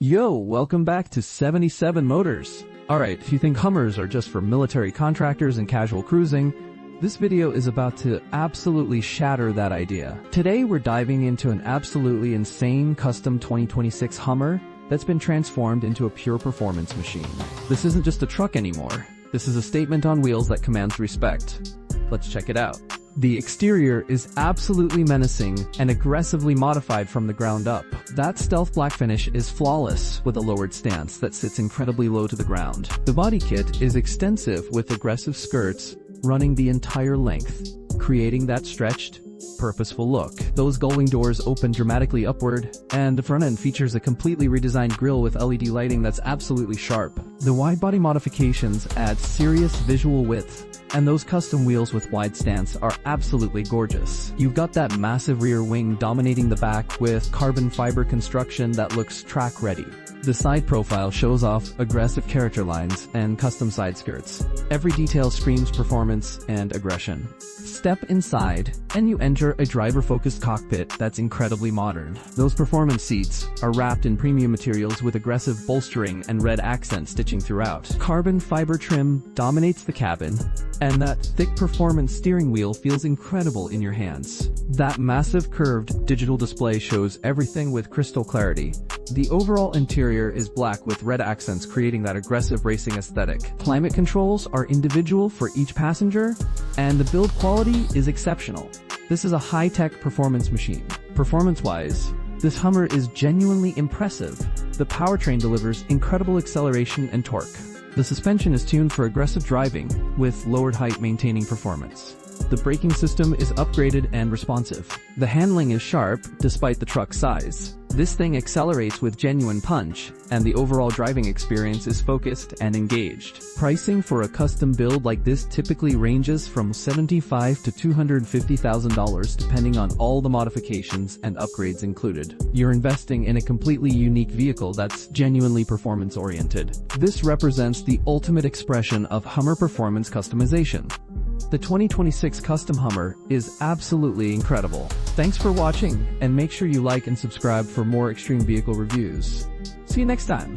Yo, welcome back to 77 Motors. Alright, if you think Hummers are just for military contractors and casual cruising, this video is about to absolutely shatter that idea. Today we're diving into an absolutely insane custom 2026 Hummer that's been transformed into a pure performance machine. This isn't just a truck anymore. This is a statement on wheels that commands respect. Let's check it out. The exterior is absolutely menacing and aggressively modified from the ground up. That stealth black finish is flawless with a lowered stance that sits incredibly low to the ground. The body kit is extensive with aggressive skirts running the entire length, creating that stretched, purposeful look. Those Gullwing doors open dramatically upward, and the front end features a completely redesigned grille with LED lighting that's absolutely sharp. The wide body modifications add serious visual width, and those custom wheels with wide stance are absolutely gorgeous. You've got that massive rear wing dominating the back with carbon fiber construction that looks track ready. The side profile shows off aggressive character lines and custom side skirts. Every detail screams performance and aggression. Step inside, and you enter a driver-focused cockpit that's incredibly modern. Those performance seats are wrapped in premium materials with aggressive bolstering and red accent stitching throughout. Carbon fiber trim dominates the cabin, and that thick performance steering wheel feels incredible in your hands. That massive curved digital display shows everything with crystal clarity. The overall interior is black with red accents creating that aggressive racing aesthetic. Climate controls are individual for each passenger, and the build quality is exceptional. This is a high-tech performance machine. Performance-wise, this Hummer is genuinely impressive. The powertrain delivers incredible acceleration and torque. The suspension is tuned for aggressive driving, with lowered height maintaining performance. The braking system is upgraded and responsive. The handling is sharp, despite the truck's size. This thing accelerates with genuine punch, and the overall driving experience is focused and engaged. Pricing for a custom build like this typically ranges from $75,000 to $250,000 depending on all the modifications and upgrades included. You're investing in a completely unique vehicle that's genuinely performance-oriented. This represents the ultimate expression of Hummer performance customization. The 2026 Custom Hummer is absolutely incredible. Thanks for watching, and make sure you like and subscribe for more extreme vehicle reviews. See you next time.